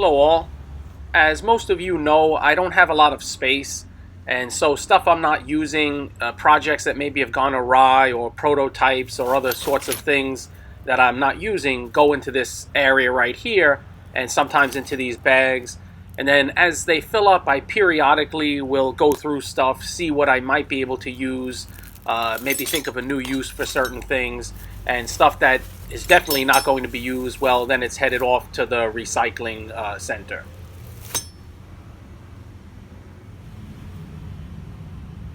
Hello all. As most of you know, I don't have a lot of space, and so stuff I'm not using, projects that maybe have gone awry, or prototypes or other sorts of things that I'm not using, go into this area right here, and sometimes into these bags. And then as they fill up, I periodically will go through stuff, see what I might be able to use, maybe think of a new use for certain things, and stuff that is definitely not going to be used, well, then it's headed off to the recycling center.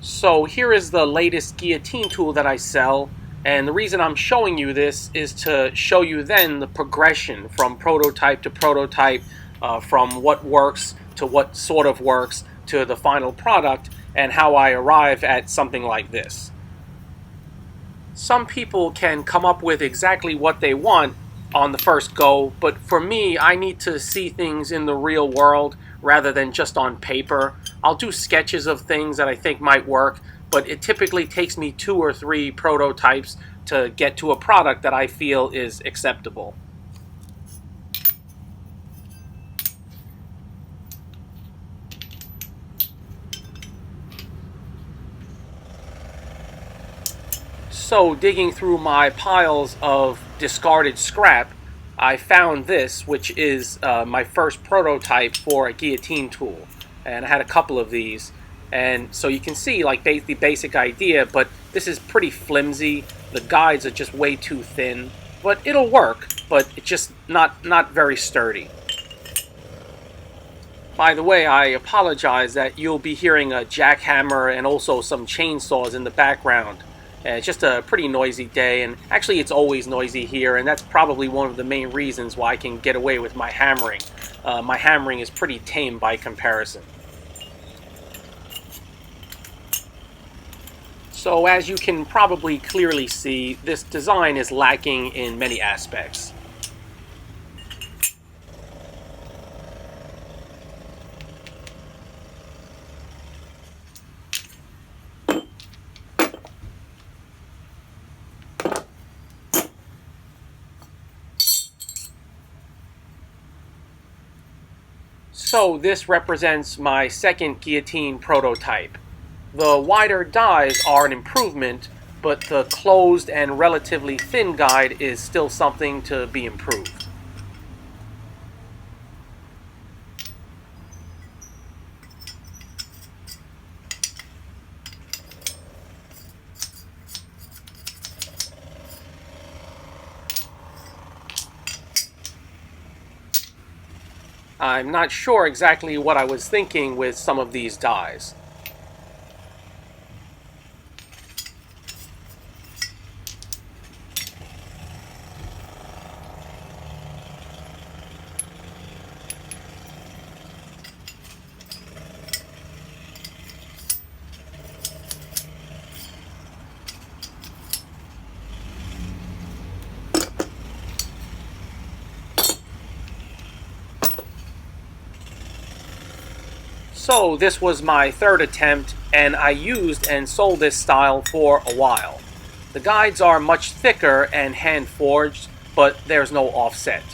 So here is the latest guillotine tool that I sell, and the reason I'm showing you this is to show you then the progression from prototype to prototype, from what works to what sort of works to the final product, and how I arrive at something like this. Some people can come up with exactly what they want on the first go, but for me, I need to see things in the real world rather than just on paper. I'll do sketches of things that I think might work, but it typically takes me 2 or 3 prototypes to get to a product that I feel is acceptable. So, digging through my piles of discarded scrap, I found this, which is my first prototype for a guillotine tool. And I had a couple of these. And so you can see like the basic idea, but this is pretty flimsy. The guides are just way too thin. But it'll work, but it's just not very sturdy. By the way, I apologize that you'll be hearing a jackhammer and also some chainsaws in the background. It's just a pretty noisy day, and actually it's always noisy here, and that's probably one of the main reasons why I can get away with my hammering. My hammering is pretty tame by comparison. So as you can probably clearly see, this design is lacking in many aspects. So this represents my second guillotine prototype. The wider dies are an improvement, but the closed and relatively thin guide is still something to be improved. I'm not sure exactly what I was thinking with some of these dies. So this was my third attempt, and I used and sold this style for a while. The guides are much thicker and hand forged, but there's no offset.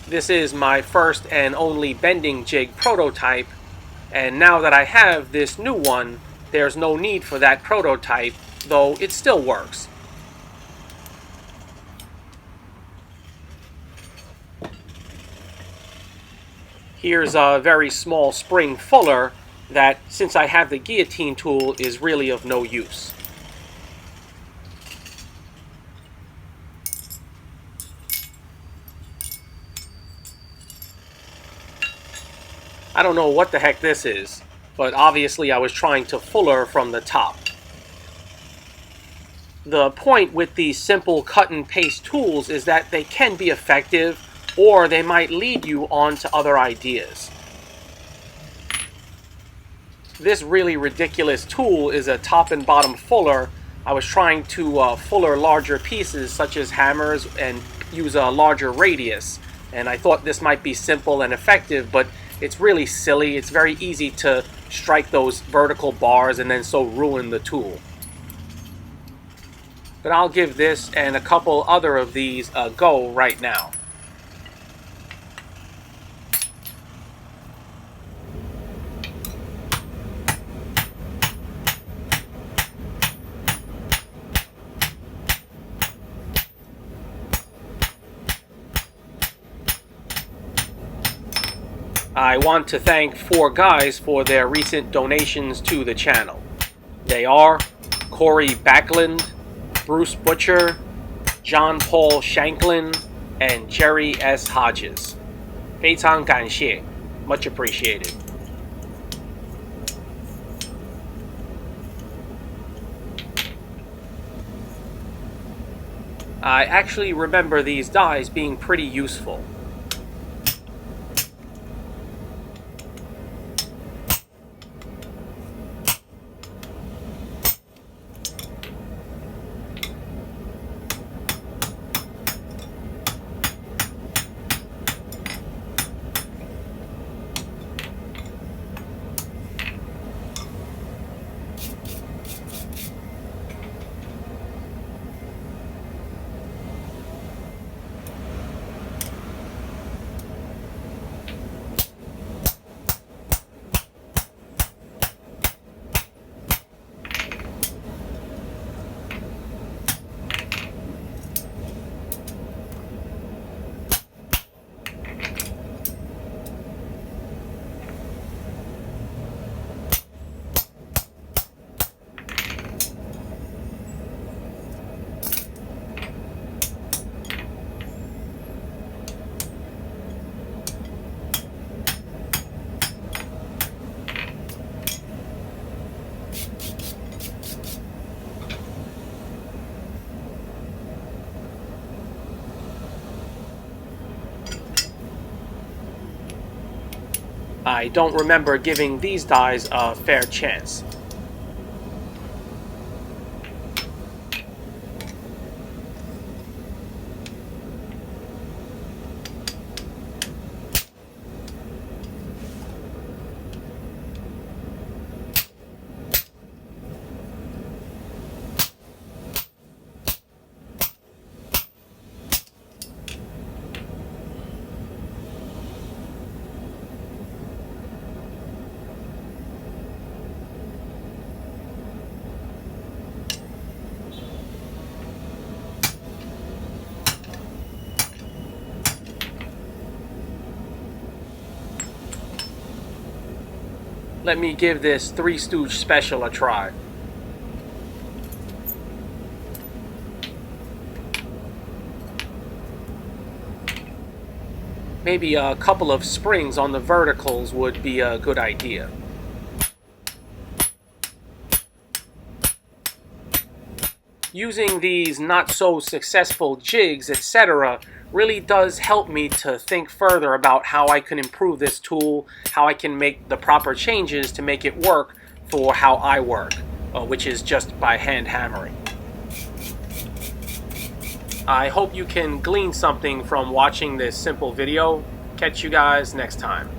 This is my first and only bending jig prototype, and now that I have this new one, there's no need for that prototype, though it still works. Here's a very small spring fuller that, since I have the guillotine tool, is really of no use. I don't know what the heck this is, but obviously I was trying to fuller from the top. The point with these simple cut and paste tools is that they can be effective, or they might lead you on to other ideas. This really ridiculous tool is a top and bottom fuller. I was trying to fuller larger pieces such as hammers and use a larger radius, and I thought this might be simple and effective, but it's really silly. It's very easy to strike those vertical bars and then so ruin the tool. But I'll give this and a couple other of these a go right now. I want to thank 4 guys for their recent donations to the channel. They are Corey Backlund, Bruce Butcher, John Paul Shanklin, and Jerry S. Hodges. 非常感谢, much appreciated. I actually remember these dies being pretty useful. I don't remember giving these dies a fair chance. Let me give this Three Stooge special a try. Maybe a couple of springs on the verticals would be a good idea. Using these not so successful jigs, etc., really does help me to think further about how I can improve this tool, how I can make the proper changes to make it work for how I work, which is just by hand hammering. I hope you can glean something from watching this simple video. Catch you guys next time.